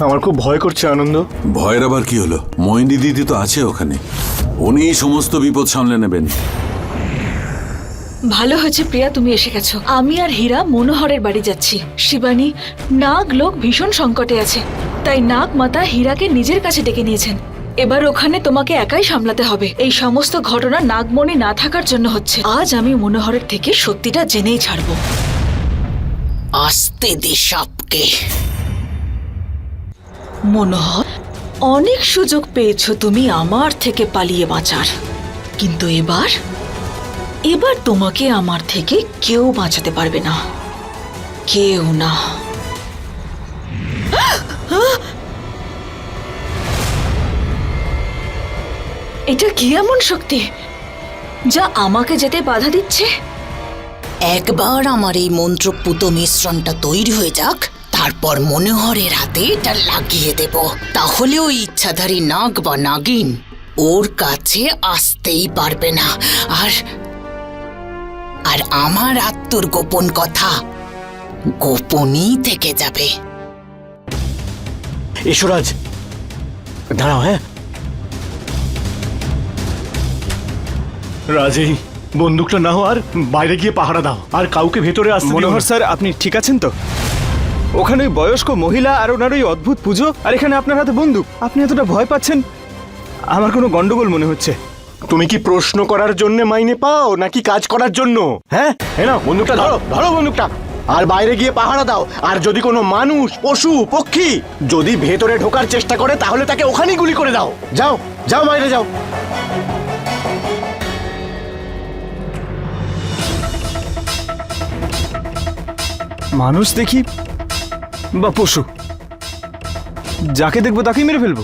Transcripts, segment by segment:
আমার খুব ভয় করছে আনন্দ। ভয়ের আবার কি হলো? ময়নি দিদি তো আছে ওখানে, উনি সমস্ত বিপদ সামলে নেবেন। ভালো হয়েছে প্রিয়া তুমি এসে গেছো। আমি আর হীরা মনোহরের বাড়ি যাচ্ছি। শিবানী, নাগ লোক ভীষণ সংকটে আছে, তাই নাগ মাতা হীরাকে নিজের কাছে ডেকে নিয়েছেন। এবার ওখানে তোমাকে একাই সামলাতে হবে। এই সমস্ত ঘটনা নাগমণি না থাকার জন্য হচ্ছে। আজ আমি মনোহরের থেকে সত্যিটা জেনেই ছাড়বো। আস্তে দে সাপকে। মনোহর, অনেক সুযোগ পেয়েছো তুমি আমার থেকে পালিয়ে বাঁচার, কিন্তু এবার তোমাকে আমার থেকে কেউ বাঁচাতে পারবে না, কেউ না। এটা কি এমন শক্তি যা আমাকে যেতে বাধা দিচ্ছে? একবার আমার এই মন্ত্রপুত মিশ্রণটা তৈরি হয়ে যাক, তারপর মনোহরের হাতে এটা লাগিয়ে দেব। তাহলে ওই ইচ্ছাধারী নাগ বা নাগিন ওর কাছে আসতেই পারবে না। আর আমার আত্মর গোপন কথা গোপনই থেকে যাবে। ঈশ্বরাজ, দাঁড়াও। হ্যাঁ রাজেই বন্দুকটা নাও আর বাইরে গিয়ে পাহারা দাও, আর কাউকে ভেতরে আসতে দিও না। মনোহর স্যার, আপনি ঠিক আছেন তো? ওখানে ওই বয়স্ক মহিলা আর ওনার ওই অদ্ভুত পুজো, আর এখানে আপনার হাতে বন্দুক। আপনি এতটা ভয় পাচ্ছেন, আমার কোনো গন্ডগোল মনে হচ্ছে। তুমি কি প্রশ্ন করার জন্য মাইনে পাও নাকি কাজ করার জন্য? হ্যাঁ না, বন্দুকটা ধরো, ধরো বন্দুকটা, আর বাইরে গিয়ে পাহারা দাও। আর যদি কোনো মানুষ, পশু, পক্ষী যদি ভেতরে ঢোকার চেষ্টা করে তাহলে তাকে ওখানেই গুলি করে দাও। যাও যাও, বাইরে যাও। মানুষ দেখি বা পশু, যাকে দেখবো তাকেই মেরে ফেলবো?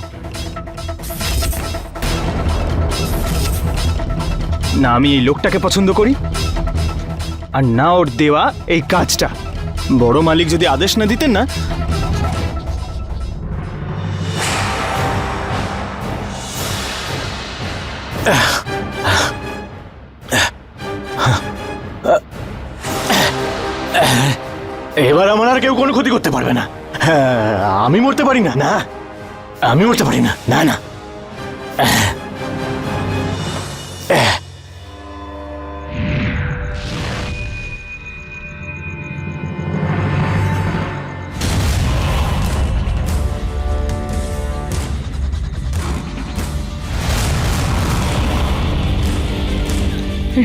না আমি এই লোকটাকে পছন্দ করি, আর না ওর দেওয়া এই কাজটা। বড় মালিক যদি আদেশ না দিতেন না, এবার আমার আর কেউ কোনো ক্ষতি করতে পারবে না। হ্যাঁ, আমি মরতে পারি না। না, আমি মরতে পারি না। না না,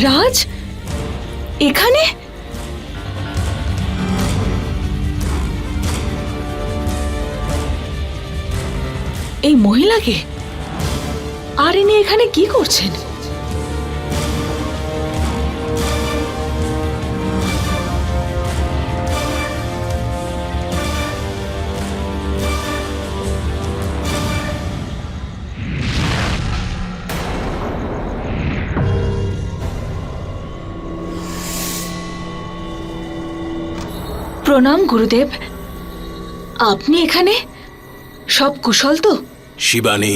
রাজ এখানে? এই মহিলাকে? আর ইনি এখানে কি করছেন? প্রণাম গুরুদেব, আপনি এখানে? সব কুশল তো? শিবানী,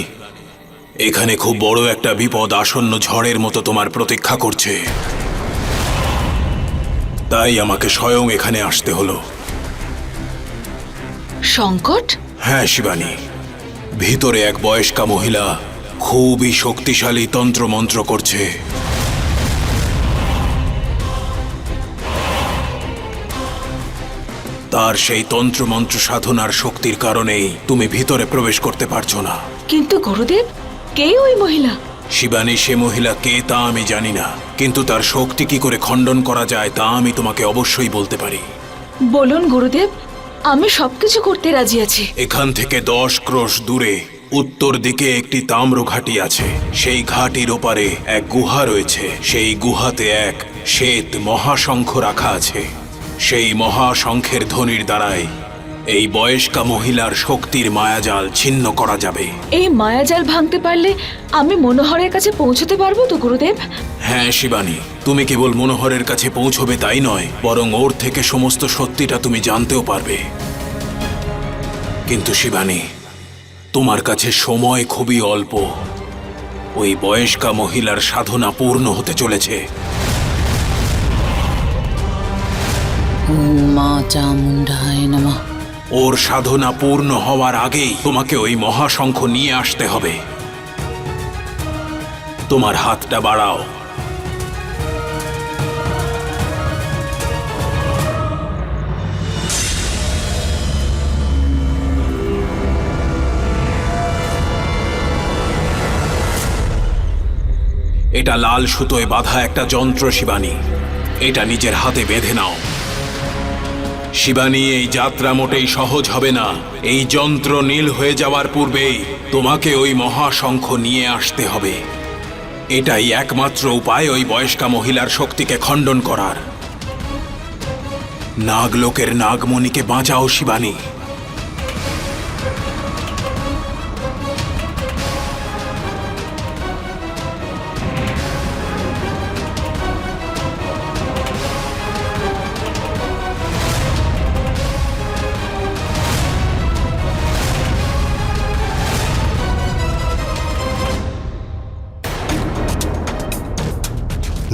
এখানে খুব বড় একটা বিপদ আসন্ন ঝড়ের মতো তোমার প্রতীক্ষা করছে, তাই আমাকে স্বয়ং এখানে আসতে হলো। সংকট? হ্যাঁ শিবানী, ভিতরে এক বয়স্কা মহিলা খুবই শক্তিশালী তন্ত্রমন্ত্র করছে। তার সেই তন্ত্রমন্ত্র সাধনার শক্তির কারণেই তুমি ভিতরে প্রবেশ করতে পারছো না। কিন্তু গুরুদেব, কে ওই মহিলা? শিবানী, সে মহিলা কে তা আমি জানি না, কিন্তু তার শক্তি কি করে খণ্ডন করা যায় তা আমি তোমাকে অবশ্যই বলতে পারি। বলুন গুরুদেব, আমি সবকিছু করতে রাজি আছি। এখান থেকে 10 ক্রোশ দূরে উত্তর দিকে একটি তাম্র ঘাঁটি আছে। সেই ঘাটির ওপারে এক গুহা রয়েছে। সেই গুহাতে এক শ্বেত মহাশঙ্খ রাখা আছে। সেই মহাশঙ্খের ধ্বনির দ্বারাই এই বয়স্কা মহিলার শক্তির মায়াজাল ছিন্ন করা যাবে। এই মায়াজাল ভাঙতে পারলে আমি মনোহরের কাছে পৌঁছতে পারবো তো গুরুদেব? হ্যাঁ শিবানী, তুমি কেবল মনোহরের কাছে পৌঁছবে তাই নয়, বরং ওর থেকে সমস্ত সত্যিটা তুমি জানতেও পারবে। কিন্তু শিবানী, তোমার কাছে সময় খুবই অল্প। ওই বয়স্কা মহিলার সাধনা পূর্ণ হতে চলেছে। মা চামুণ্ডায় নমঃ। ওর সাধনা পূর্ণ হওয়ার আগেই তোমাকে ওই মহাশঙ্খ নিয়ে আসতে হবে। তোমার হাতটা বাড়াও। এটা লাল সুতোয় বাঁধা একটা যন্ত্র শিবানী, এটা নিজের হাতে বেঁধে নাও। শিবানী, এই যাত্রা মোটেই সহজ হবে না। এই যন্ত্র নীল হয়ে যাওয়ার পূর্বেই তোমাকে ওই মহাশঙ্খ নিয়ে আসতে হবে। এটাই একমাত্র উপায় ওই বয়স্কা মহিলার শক্তিকে খণ্ডন করার। নাগলোকের নাগমণিকে বাঁচাও শিবানী।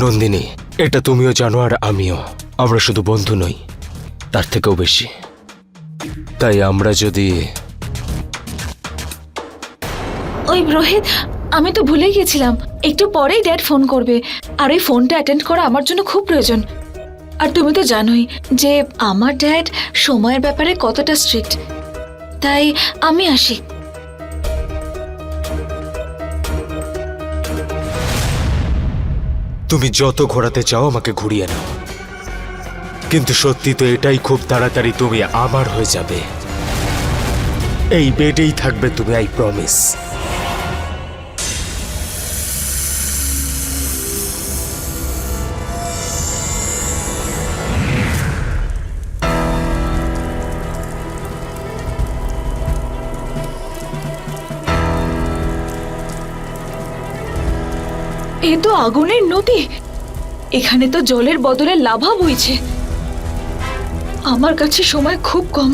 নন্দিনী, এটা তুমিও জানো আর আমিও, আমরা শুধু বন্ধু নই, তার থেকেও বেশি। তাই আমরা যদি ওই রোহিত, আমি তো ভুলেই গেছিলাম, একটু পরেই ড্যাড ফোন করবে, আর ওই ফোনটা অ্যাটেন্ড করা আমার জন্য খুব প্রয়োজন। আর তুমি তো জানোই যে আমার ড্যাড সময়ের ব্যাপারে কতটা স্ট্রিক্ট। তাই আমি আসি। তুমি যত ঘোরাতে চাও আমাকে ঘুরিয়ে নাও, কিন্তু সত্যি তো এটাই, খুব তাড়াতাড়ি তুমি আমার হয়ে যাবে। এই বেডেই থাকবে তুমি, আই প্রমিস। এ তো আগুনের নদী, এখানে তো জলের বদলে লাভা বইছে। আমার কাছে সময় খুব কম,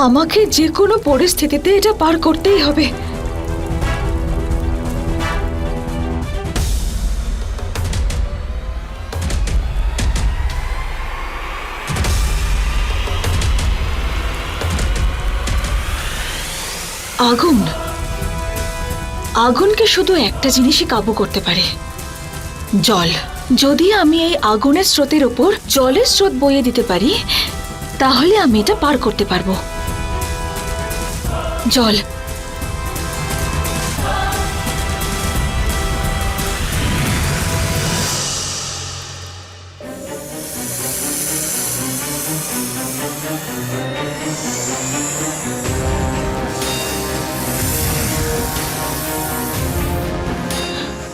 আমাকে যে কোনো পরিস্থিতিতে এটা পার করতেই হবে। আগুন, আগুনকে শুধু একটা জিনিসই কাবু করতে পারে, জল। যদি আমি এই আগুনের স্রোতের ওপর জলের স্রোত বইয়ে দিতে পারি, তাহলে আমি এটা পার করতে পারবো। জল।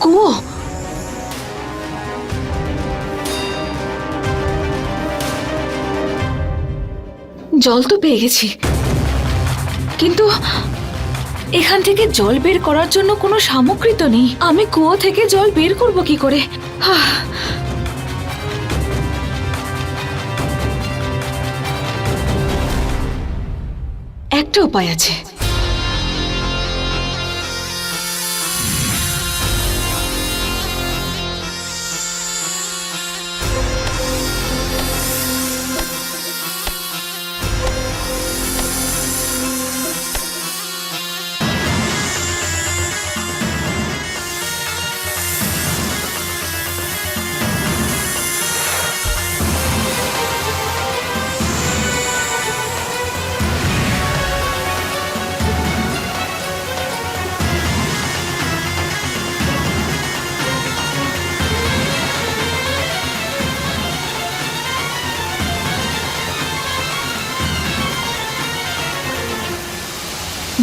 কুয়ো। জল তো পেয়ে গেছি, কিন্তু এখান থেকে জল বের করার জন্য কোনো সামগ্রী তো নেই। আমি কুয়ো থেকে জল বের করব কি করে? একটা উপায় আছে।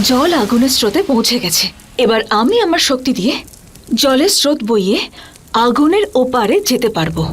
জল আগুনের স্রোতে পৌঁছে গেছে। এবার আমি আমার শক্তি দিয়ে জলের স্রোত বইয়ে আগুনের ওপারে যেতে পারবো।